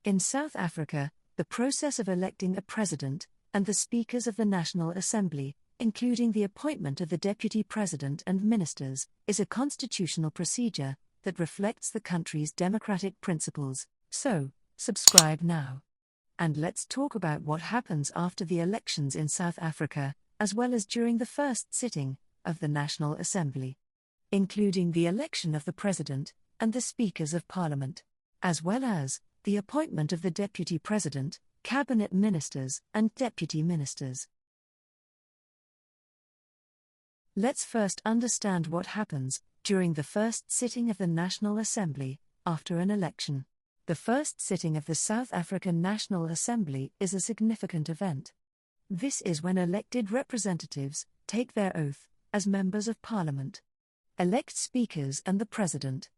In South Africa, the process of electing a president and the speakers of the National Assembly, including the appointment of the deputy president and ministers, is a constitutional procedure that reflects the country's democratic principles. So, subscribe now. And let's talk about what happens after the elections in South Africa, as well as during the first sitting of the National Assembly, including the election of the president and the speakers of parliament, as well as the appointment of the deputy president, cabinet ministers, and deputy ministers. Let's first understand what happens during the first sitting of the National Assembly after an election. The first sitting of the South African National Assembly is a significant event. This is when elected representatives take their oath as members of parliament, elect speakers and the president,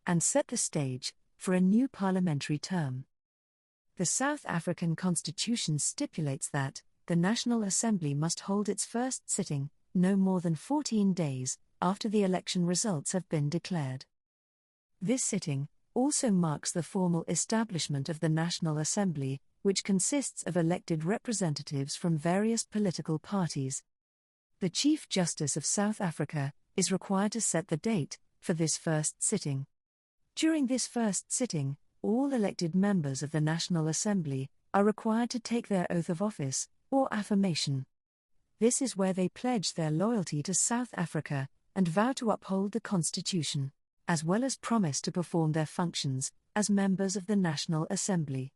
and set the stage for a new parliamentary term. The South African Constitution stipulates that the National Assembly must hold its first sitting no more than 14 days after the election results have been declared. This sitting also marks the formal establishment of the National Assembly, which consists of elected representatives from various political parties. The Chief Justice of South Africa is required to set the date for this first sitting. During this first sitting, all elected members of the National Assembly are required to take their oath of office, or affirmation. This is where they pledge their loyalty to South Africa and vow to uphold the Constitution, as well as promise to perform their functions as members of the National Assembly.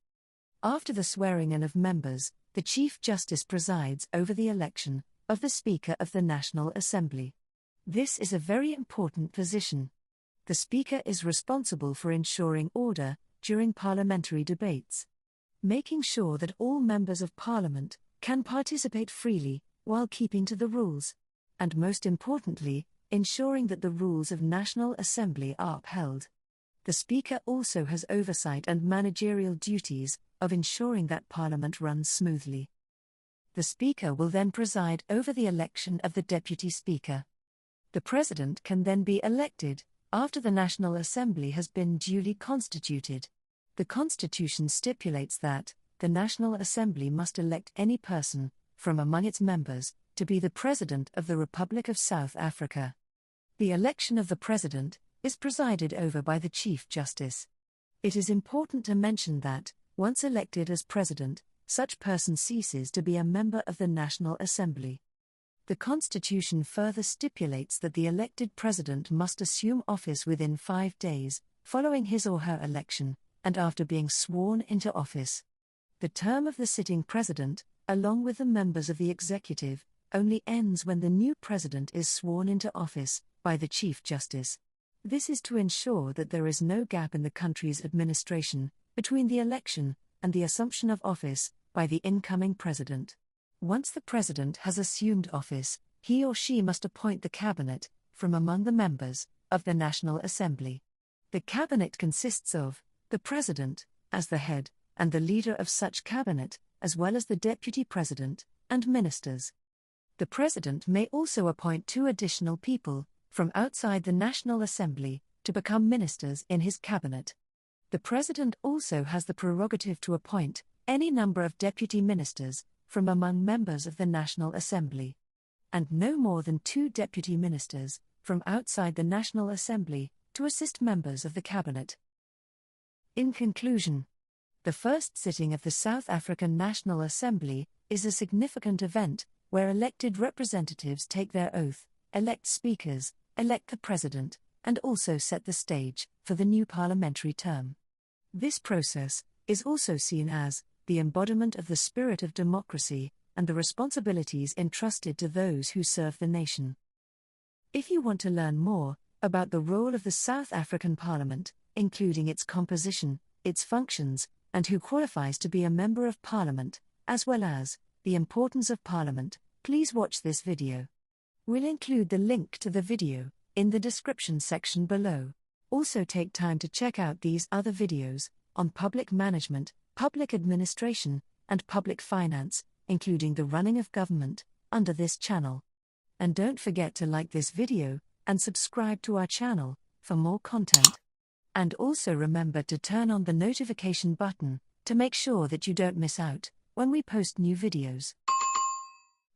After the swearing-in of members, the Chief Justice presides over the election of the Speaker of the National Assembly. This is a very important position. The Speaker is responsible for ensuring order during parliamentary debates, making sure that all members of Parliament can participate freely while keeping to the rules, and most importantly, ensuring that the rules of National Assembly are upheld. The Speaker also has oversight and managerial duties of ensuring that Parliament runs smoothly. The Speaker will then preside over the election of the Deputy Speaker. The President can then be elected after the National Assembly has been duly constituted. The Constitution stipulates that the National Assembly must elect any person from among its members to be the President of the Republic of South Africa. The election of the President is presided over by the Chief Justice. It is important to mention that, once elected as President, such person ceases to be a member of the National Assembly. The Constitution further stipulates that the elected President must assume office within 5 days, following his or her election, and after being sworn into office. The term of the sitting President, along with the members of the Executive, only ends when the new President is sworn into office by the Chief Justice. This is to ensure that there is no gap in the country's administration between the election and the assumption of office by the incoming President. Once the President has assumed office, he or she must appoint the Cabinet from among the members of the National Assembly. The Cabinet consists of the President, as the head, and the leader of such Cabinet, as well as the Deputy President and ministers. The President may also appoint 2 additional people from outside the National Assembly to become ministers in his Cabinet. The President also has the prerogative to appoint any number of deputy ministers from among members of the National Assembly, and no more than 2 deputy ministers from outside the National Assembly to assist members of the Cabinet. In conclusion, the first sitting of the South African National Assembly is a significant event where elected representatives take their oath, elect speakers, elect the President, and also set the stage for the new parliamentary term. This process is also seen as the embodiment of the spirit of democracy and the responsibilities entrusted to those who serve the nation. If you want to learn more about the role of the South African Parliament, including its composition, its functions, and who qualifies to be a member of Parliament, as well as the importance of Parliament, please watch this video. We'll include the link to the video in the description section below. Also take time to check out these other videos on public management, public administration, and public finance, including the running of government, under this channel. And don't forget to like this video and subscribe to our channel for more content. And also remember to turn on the notification button to make sure that you don't miss out when we post new videos.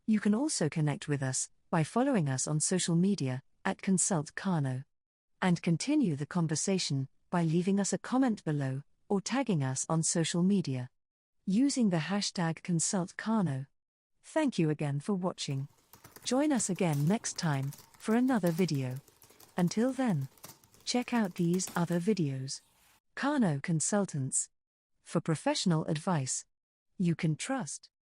You can also connect with us by following us on social media at ConsultKano, and continue the conversation by leaving us a comment below or tagging us on social media using the hashtag ConsultKano. Thank you again for watching. Join us again next time for another video. Until then, check out these other videos. Kano Consultants. For professional advice you can trust.